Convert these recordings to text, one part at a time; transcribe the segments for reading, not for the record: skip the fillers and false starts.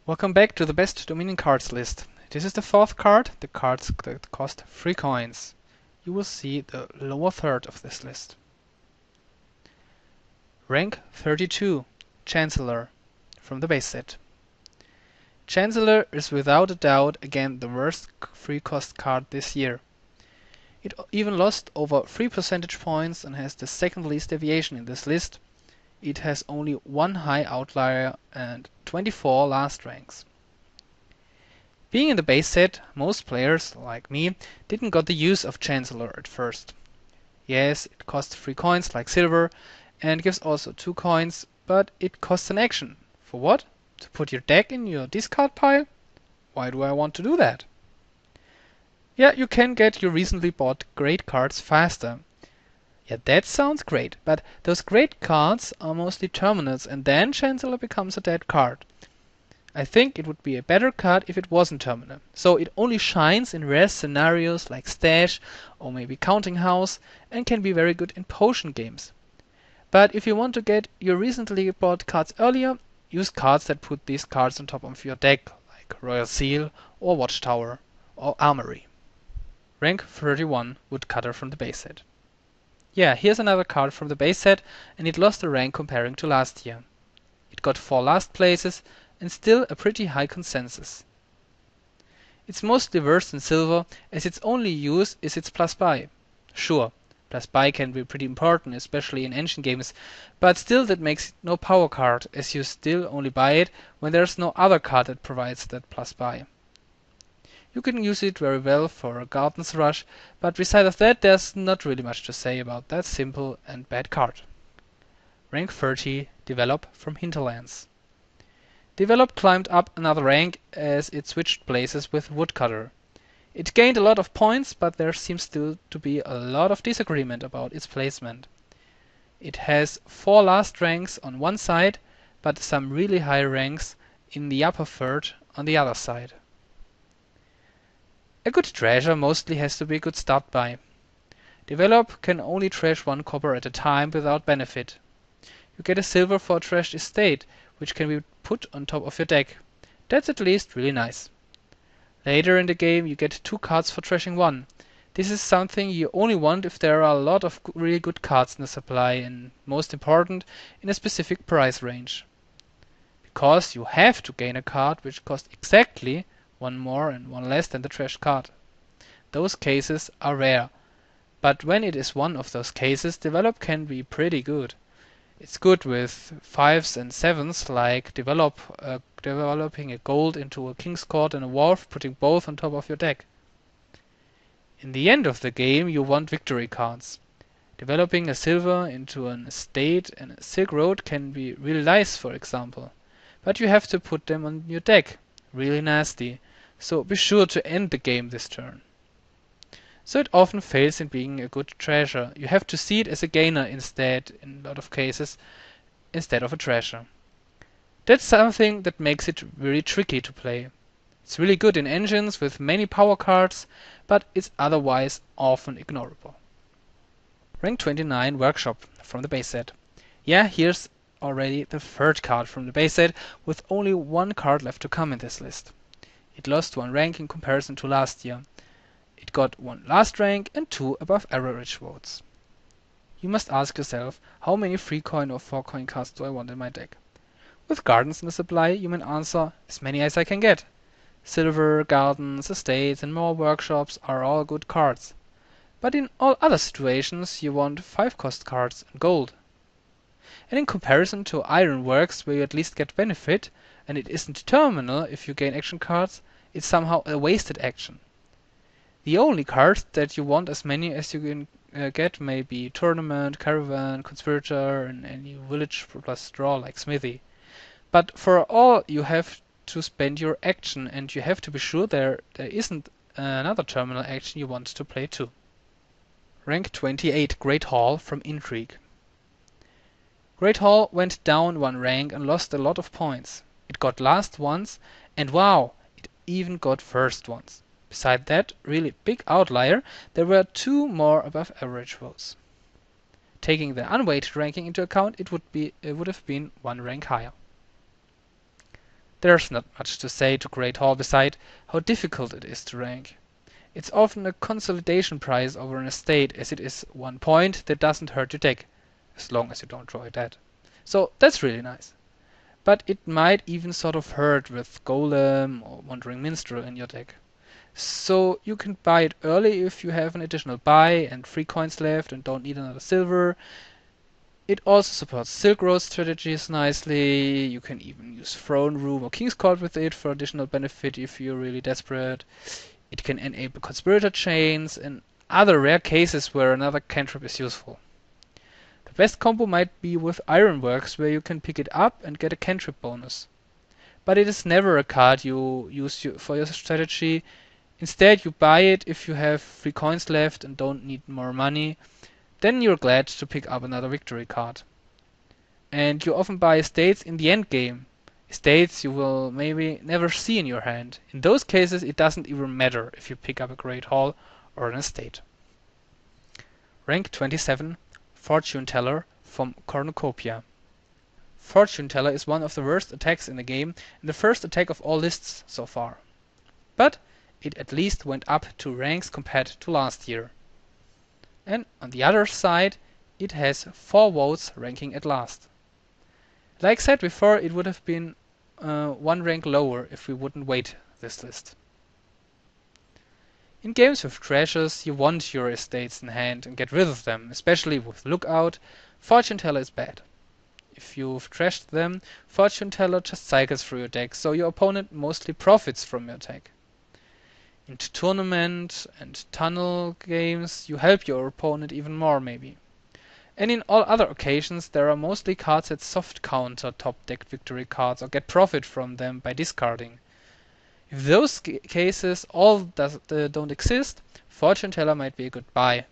Welcome back to the best Dominion cards list. This is the fourth card, the cards that cost 3 coins. You will see the lower third of this list. Rank 32, Chancellor, from the base set. Chancellor is without a doubt again the worst free cost card this year. It even lost over 3 percentage points and has the second least deviation in this list. It has only one high outlier and 24 last ranks. Being in the base set, most players, like me, didn't got the use of Chancellor at first. Yes, it costs 3 coins like silver and gives also 2 coins, but it costs an action. For what? To put your deck in your discard pile? Why do I want to do that? Yeah, you can get your recently bought great cards faster. Yeah, that sounds great, but those great cards are mostly terminals and then Chancellor becomes a dead card. I think it would be a better card if it wasn't terminal. So it only shines in rare scenarios like Stash or maybe Counting House and can be very good in potion games. But if you want to get your recently bought cards earlier, use cards that put these cards on top of your deck, like Royal Seal or Watchtower or Armory. Rank 31, Woodcutter from the base set. Yeah, here's another card from the base set, and it lost a rank comparing to last year. It got 4 last places, and still a pretty high consensus. It's mostly worse than silver, as its only use is its plus buy. Sure, plus buy can be pretty important, especially in engine games, but still that makes it no power card, as you still only buy it when there's no other card that provides that plus buy. You can use it very well for a Garden's Rush, but besides that there's not really much to say about that simple and bad card. Rank 30, Develop from Hinterlands. Develop climbed up another rank as it switched places with Woodcutter. It gained a lot of points, but there seems still to be a lot of disagreement about its placement. It has 4 last ranks on one side, but some really high ranks in the upper third on the other side. A good treasure mostly has to be a good start buy. Develop can only trash 1 copper at a time without benefit. You get a silver for a trashed estate, which can be put on top of your deck. That's at least really nice. Later in the game you get 2 cards for trashing 1. This is something you only want if there are a lot of really good cards in the supply and, most important, in a specific price range. Because you have to gain a card which costs exactly 1 more and 1 less than the trashed card. Those cases are rare, but when it is one of those cases, Develop can be pretty good. It's good with 5s and 7s, like developing a gold into a King's Court and a Wharf, putting both on top of your deck. In the end of the game, you want victory cards. Developing a silver into an estate and a Silk Road can be really nice, for example. But you have to put them on your deck. Really nasty. So be sure to end the game this turn. So it often fails in being a good treasure. You have to see it as a gainer instead, in a lot of cases, instead of a treasure. That's something that makes it really tricky to play. It's really good in engines with many power cards, but it's otherwise often ignorable. Rank 29, Workshop, from the base set. Yeah, here's already the third card from the base set, with only 1 card left to come in this list. It lost 1 rank in comparison to last year. It got 1 last rank and 2 above average votes. You must ask yourself, how many 3 coin or 4 coin cards do I want in my deck? With gardens in the supply, you may answer, as many as I can get. Silver, gardens, estates and more workshops are all good cards. But in all other situations you want 5 cost cards and gold. And in comparison to Ironworks, where you at least get benefit, and it isn't terminal if you gain action cards, it's somehow a wasted action. The only cards that you want as many as you can get may be Tournament, Caravan, Conspirator, and any village plus draw like Smithy. But for all you have to spend your action, and you have to be sure there isn't another terminal action you want to play too. Rank 28, Great Hall from Intrigue. Great Hall went down 1 rank and lost a lot of points. It got last once, and wow, it even got first once. Beside that really big outlier, there were 2 more above average votes. Taking the unweighted ranking into account, it would have been 1 rank higher. There's not much to say to Great Hall beside how difficult it is to rank. It's often a consolidation prize over an estate, as it is 1 point that doesn't hurt your deck, as long as you don't draw it dead. So that's really nice. But it might even sort of hurt with Golem or Wandering Minstrel in your deck. So you can buy it early if you have an additional buy and 3 coins left and don't need another silver. It also supports Silk Road strategies nicely. You can even use Throne Room or King's Court with it for additional benefit if you're really desperate. It can enable Conspirator Chains and other rare cases where another cantrip is useful. The best combo might be with Ironworks, where you can pick it up and get a cantrip bonus. But it is never a card you use for your strategy. Instead, you buy it if you have 3 coins left and don't need more money. Then you're glad to pick up another victory card. And you often buy estates in the end game. Estates you will maybe never see in your hand. In those cases, it doesn't even matter if you pick up a Great Hall or an estate. Rank 27, Fortune Teller from Cornucopia. Fortune Teller is one of the worst attacks in the game and the first attack of all lists so far. But it at least went up 2 ranks compared to last year. And on the other side, it has 4 votes ranking at last. Like said before, it would have been 1 rank lower if we wouldn't weight this list. In games with treasures, you want your estates in hand and get rid of them, especially with Lookout. Fortune Teller is bad. If you've trashed them, Fortune Teller just cycles through your deck, so your opponent mostly profits from your attack. In tournament and tunnel games, you help your opponent even more, maybe. And in all other occasions, there are mostly cards that soft counter top deck victory cards or get profit from them by discarding. If those cases all don't exist, Fortune Teller might be a good buy.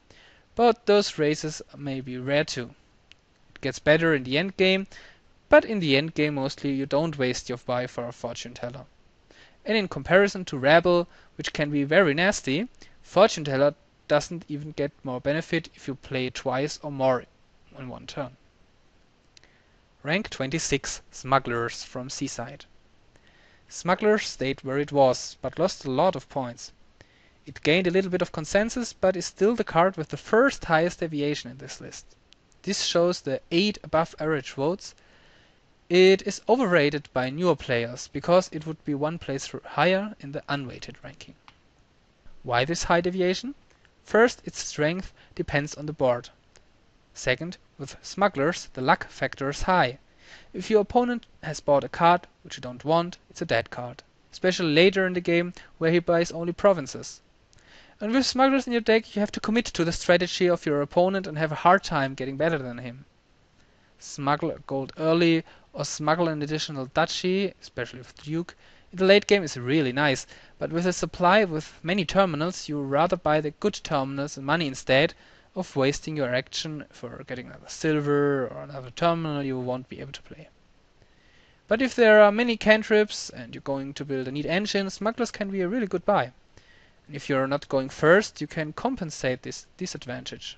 But those races may be rare too. It gets better in the end game, but in the end game mostly you don't waste your buy for a Fortune Teller. And in comparison to Rabble, which can be very nasty, Fortune Teller doesn't even get more benefit if you play it twice or more in 1 turn. Rank 26, Smugglers from Seaside. Smugglers stayed where it was, but lost a lot of points. It gained a little bit of consensus, but is still the card with the first highest deviation in this list. This shows the 8 above average votes. It is overrated by newer players, because it would be 1 place higher in the unweighted ranking. Why this high deviation? First, its strength depends on the board. Second, with Smugglers, the luck factor is high. If your opponent has bought a card which you don't want, it's a dead card, especially later in the game where he buys only provinces. And with Smugglers in your deck, you have to commit to the strategy of your opponent and have a hard time getting better than him. Smuggle gold early or smuggle an additional duchy, especially with Duke, in the late game is really nice, but with a supply with many terminals, you rather buy the good terminals and money instead of wasting your action for getting another silver or another terminal you won't be able to play. But if there are many cantrips and you're going to build a neat engine, Smugglers can be a really good buy. And if you're not going first, you can compensate this disadvantage.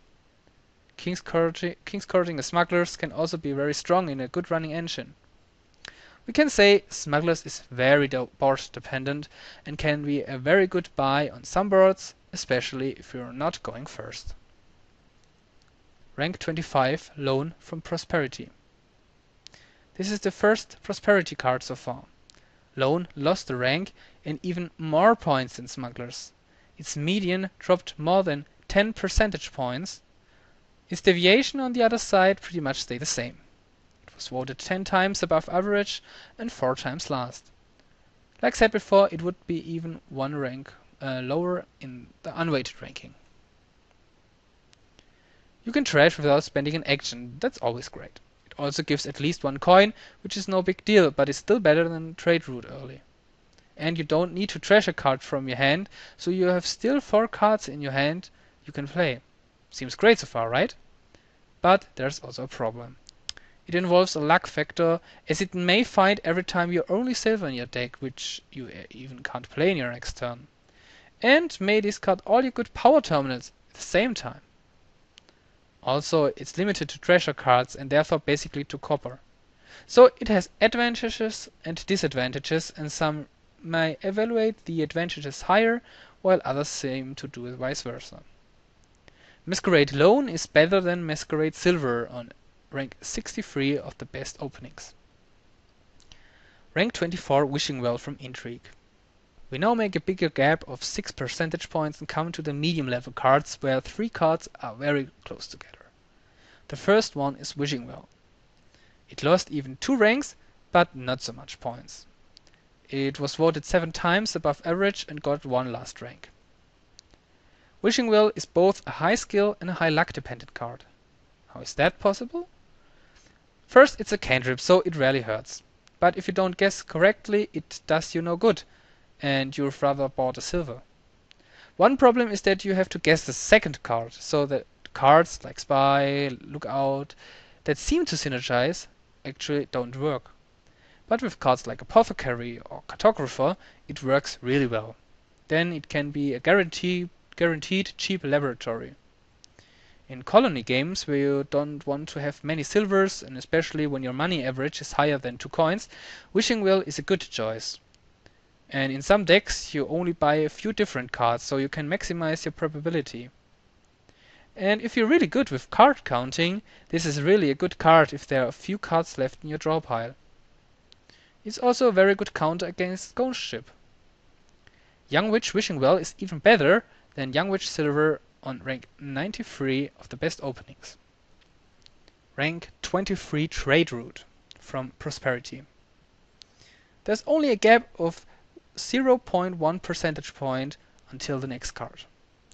King's Courting a Smugglers can also be very strong in a good running engine. We can say Smugglers is very board dependent and can be a very good buy on some boards, especially if you're not going first. Rank 25, Loan from Prosperity. This is the first Prosperity card so far. Loan lost a rank and even more points than Smugglers. Its median dropped more than 10 percentage points. Its deviation on the other side pretty much stayed the same. It was voted 10 times above average and 4 times last. Like said before, it would be even 1 rank lower in the unweighted ranking. You can trash without spending an action, that's always great. It also gives at least 1 coin, which is no big deal, but is still better than trade route early. And you don't need to trash a card from your hand, so you have still 4 cards in your hand you can play. Seems great so far, right? But there's also a problem. It involves a luck factor, as it may find every time you're only silver in your deck, which you even can't play in your next turn. And may discard all your good power terminals at the same time. Also, it's limited to treasure cards and therefore basically to copper. So it has advantages and disadvantages, and some may evaluate the advantages higher, while others seem to do it vice versa. Masquerade alone is better than Masquerade Silver on rank 63 of the best openings. Rank 24 Wishing Well from Intrigue. We now make a bigger gap of 6 percentage points and come to the medium level cards, where 3 cards are very close together. The first one is Wishing Well. It lost even 2 ranks, but not so much points. It was voted 7 times above average and got 1 last rank. Wishing Well is both a high skill and a high luck dependent card. How is that possible? First, it's a cantrip, so it rarely hurts. But if you don't guess correctly, it does you no good, and you've rather bought a silver. One problem is that you have to guess the second card, so that cards like Spy, Lookout, that seem to synergize, actually don't work. But with cards like Apothecary or Cartographer, it works really well. Then it can be a guaranteed cheap laboratory. In colony games, where you don't want to have many silvers, and especially when your money average is higher than 2 coins, Wishing Well is a good choice. And in some decks, you only buy a few different cards, so you can maximize your probability. And if you're really good with card counting, this is really a good card if there are a few cards left in your draw pile. It's also a very good counter against Ghost Ship. Young Witch Wishing Well is even better than Young Witch Silver on rank 93 of the best openings. Rank 23 Trade Route from Prosperity. There's only a gap of 0.1 percentage point until the next card.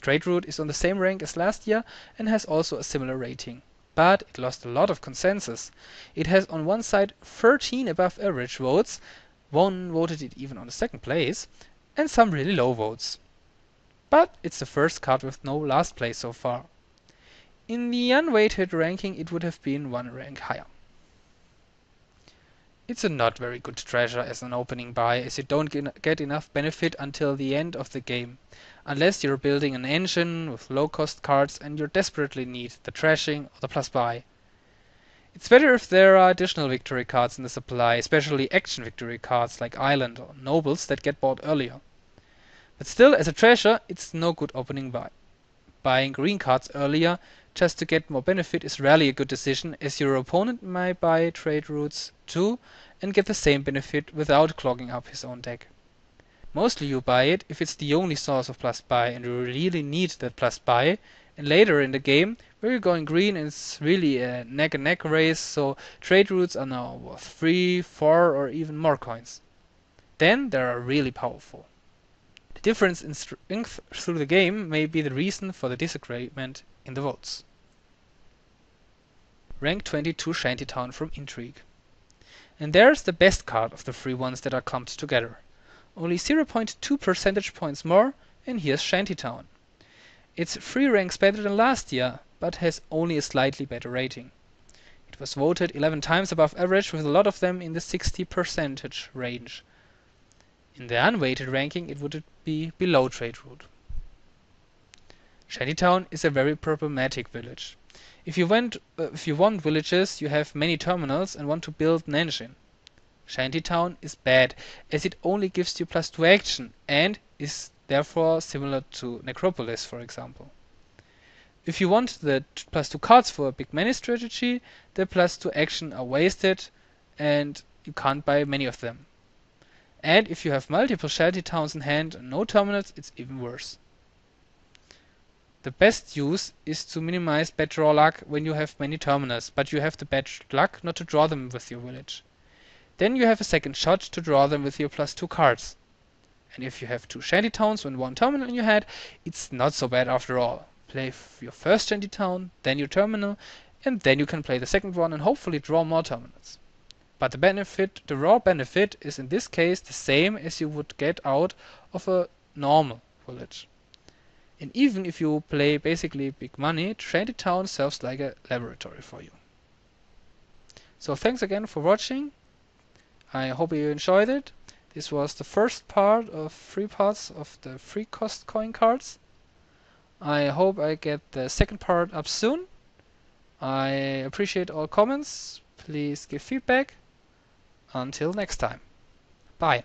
Trade Route is on the same rank as last year and has also a similar rating. But it lost a lot of consensus. It has on one side 13 above average votes, one voted it even on the second place, and some really low votes. But it's the first card with no last place so far. In the unweighted ranking, it would have been 1 rank higher. It's a not very good treasure as an opening buy, as you don't get enough benefit until the end of the game, unless you're building an engine with low-cost cards and you desperately need the trashing or the plus buy. It's better if there are additional victory cards in the supply, especially action victory cards like Island or Nobles that get bought earlier. But still, as a treasure, it's no good opening buy. Buying green cards earlier just to get more benefit is rarely a good decision, as your opponent might buy trade routes too and get the same benefit without clogging up his own deck. Mostly you buy it if it's the only source of plus buy and you really need that plus buy, and later in the game where you're going green and it's really a neck and neck race, so trade routes are now worth 3, 4 or even more coins. Then they are really powerful. The difference in strength through the game may be the reason for the disagreement in the votes. Rank 22 Shanty Town from Intrigue. And there's the best card of the 3 ones that are clumped together. Only 0.2 percentage points more, and here's Shanty Town. It's 3 ranks better than last year, but has only a slightly better rating. It was voted 11 times above average, with a lot of them in the 60% range. In the unweighted ranking, it would be below Trade Route. Shanty Town is a very problematic village. If you want villages, you have many terminals and want to build an engine. Shanty Town is bad, as it only gives you +2 action and is therefore similar to Necropolis, for example. If you want the +2 cards for a big money strategy, the +2 action are wasted and you can't buy many of them. And if you have multiple Shanty Towns in hand and no terminals, it's even worse. The best use is to minimize bad draw luck when you have many terminals, but you have the bad luck not to draw them with your village. Then you have a second shot to draw them with your +2 cards. And if you have 2 Shanty Towns and 1 terminal in your hand, it's not so bad after all. Play your first Shanty Town, then your terminal, and then you can play the second one and hopefully draw more terminals. But the raw benefit is in this case the same as you would get out of a normal village. And even if you play basically big money, Shanty Town serves like a laboratory for you. So thanks again for watching. I hope you enjoyed it. This was the first part of 3 parts of the free cost coin cards. I hope I get the second part up soon. I appreciate all comments. Please give feedback. Until next time. Bye.